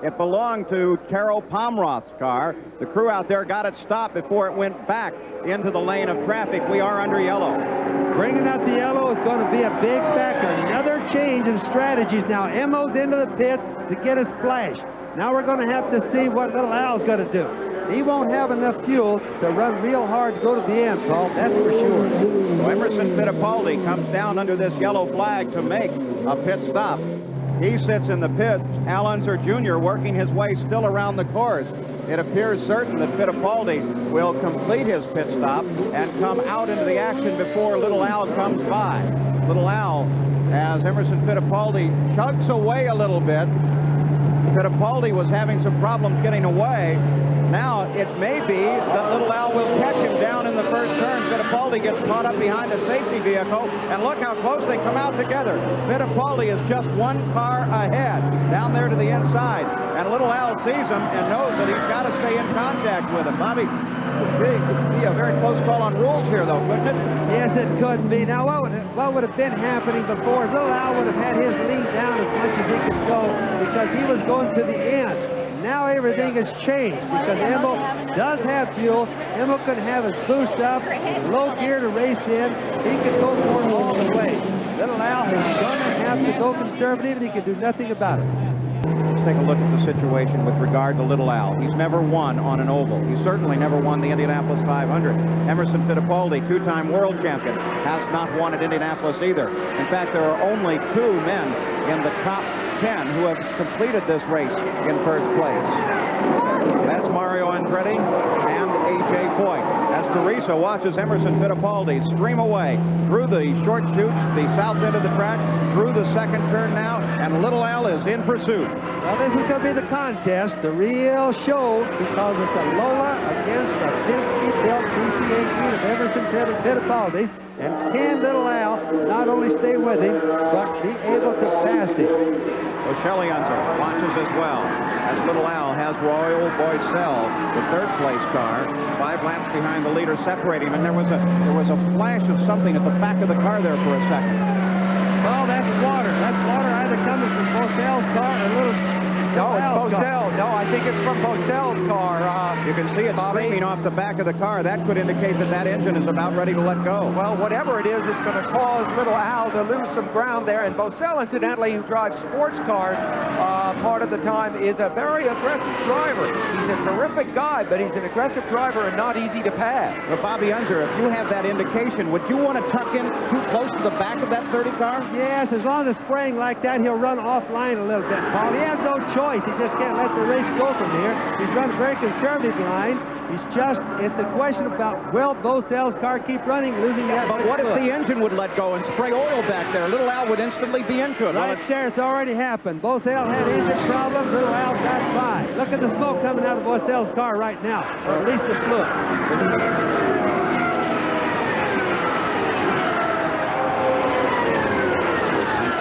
It belonged to Carol Pomroth's car. The crew out there got it stopped before it went back into the lane of traffic. We are under yellow. Bringing out the yellow is going to be a big factor. Another change in strategies. Now, Emo's into the pit to get his flash. Now we're going to have to see what Little Al's going to do. He won't have enough fuel to run real hard to go to the end, Paul. That's for sure. So Emerson Fittipaldi comes down under this yellow flag to make a pit stop. He sits in the pit. Al Unser Jr. working his way still around the course. It appears certain that Fittipaldi will complete his pit stop and come out into the action before Little Al comes by. Little Al, as Emerson Fittipaldi chugs away a little bit. Fittipaldi was having some problems getting away. Now, it may be that Little Al will catch him down in the first turn. Fittipaldi gets caught up behind a safety vehicle, and look how close they come out together. Fittipaldi is just one car ahead, down there to the inside, and Little Al sees him and knows that he's got to stay in contact with him. Bobby, it could be a very close call on rules here, though, couldn't it? Yes, it could be. Now, what would have been happening before? Little Al would have had his lead down as much as he could go because he was going to the end. Now everything has changed because Emo does have fuel. Emo can have his boost up, low gear to race in. He can go for it all the way. Little Al is going to have to go conservative, and he can do nothing about it. Let's take a look at the situation with regard to Little Al. He's never won on an oval. He certainly never won the Indianapolis 500. Emerson Fittipaldi, two-time world champion, has not won at Indianapolis either. In fact, there are only two men in the top 10 who have completed this race in first place. That's Mario Andretti and A.J. Foyt. As Teresa watches Emerson Fittipaldi stream away through the short chutes, the south end of the track, through the second turn now, and Little Al is in pursuit. Well, this is going to be the contest, the real show, because it's a Lola against a Penske-built DC-18 of Emerson Fittipaldi. And can Little Al not only stay with him, but be able to pass him? So Shelley Unser watches as well, as Little Al has Royal Boycell, the third-place car, 5 laps behind the leader, separating him. And there was a flash of something at the back of the car there for a second. Well, that's water. That's water either coming from Boycell's car or Little No, it's Boycell. No, I think it's from Boycell's car. You can see it streaming off the back of the car. That could indicate that that engine is about ready to let go. Well, whatever it is, it's going to cause Little Al to lose some ground there. And Boycell, incidentally, who drives sports cars part of the time, is a very aggressive driver. He's a terrific guy, but he's an aggressive driver and not easy to pass. Well, Bobby Unser, if you have that indication, would you want to tuck in too close to the back of that 30 car? Yes, as long as spraying like that, he'll run offline a little bit, Paul. He has no choice. He just can't let the race go from here. He's run a very conservative line. It's a question about, will Boycell's car keep running, losing that much? But what if the engine would let go and spray oil back there? Little Al would instantly be into it. Right there, it's already happened. Boycell had engine problems. Little Al got by. Look at the smoke coming out of Boycell's car right now, or at least the fluid.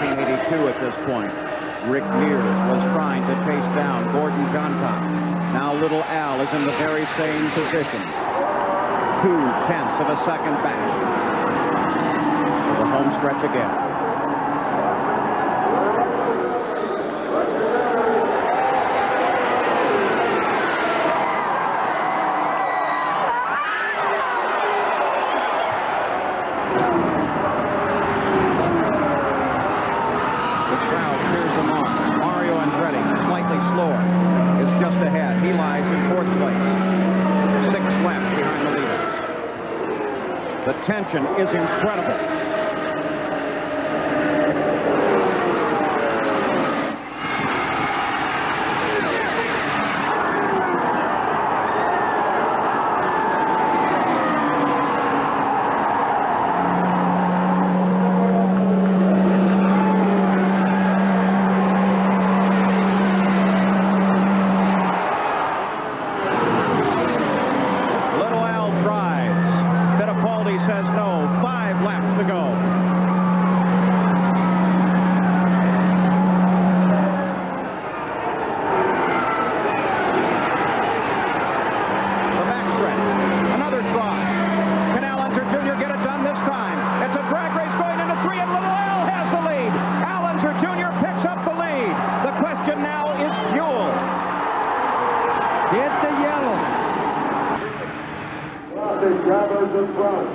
1982 at this point. Rick Mears was trying to chase down Gordon Johncock. Now Little Al is in the very same position. 0.2 of a second back. The home stretch again. He lies in fourth place, 6 laps behind the leader. The tension is incredible. Says no. 5 laps to go. Hit the yellow. The drivers in front.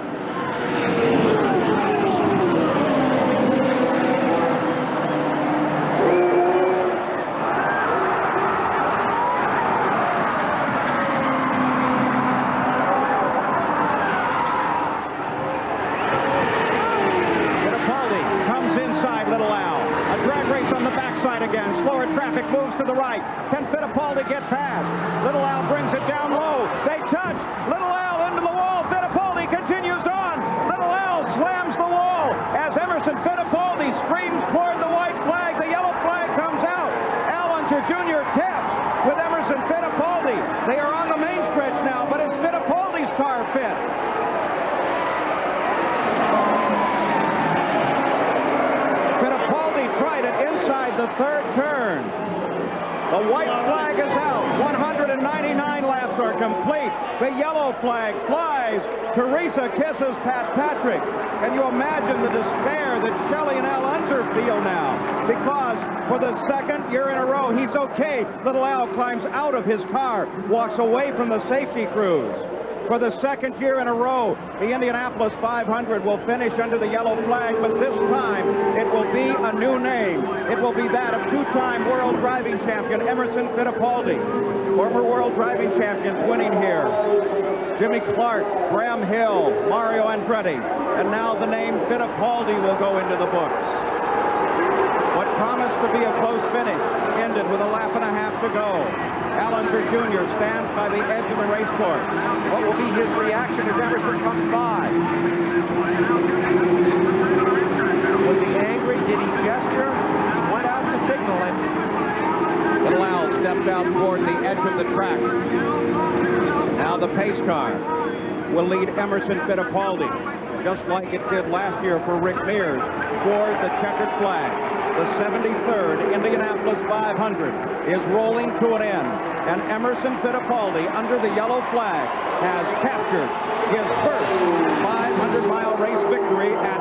Again, slower traffic moves to the right. Can Fittipaldi get past? Little Al brings it down low. They touch. Little Al into the wall. Fittipaldi continues on. Little Al slams the wall as Emerson Fittipaldi streams toward the white flag. The yellow flag comes out. Al Unser Jr. taps with Emerson Fittipaldi. They are on the main stretch now, but is Fittipaldi's car fit? Tried it inside the third turn. The white flag is out. 199 laps are complete. The yellow flag flies. Teresa kisses Pat Patrick. Can you imagine the despair that Shelley and Al Unser feel now? Because for the second year in a row, he's okay. Little Al climbs out of his car, walks away from the safety crews. For the second year in a row, the Indianapolis 500 will finish under the yellow flag, but this time it will be a new name. It will be that of two-time world driving champion Emerson Fittipaldi. Former world driving champions winning here. Jimmy Clark, Graham Hill, Mario Andretti, and now the name Fittipaldi will go into the books. What promised to be a close finish ended with a lap and a half to go. Al Unser Jr. stands by the edge of the race course. What will be his reaction as Emerson comes by? Was he angry? Did he gesture? He went out to signal him. Little Al stepped out toward the edge of the track. Now the pace car will lead Emerson Fittipaldi, just like it did last year for Rick Mears, toward the checkered flag. The 73rd Indianapolis 500 is rolling to an end, and Emerson Fittipaldi, under the yellow flag, has captured his first 500-mile race victory at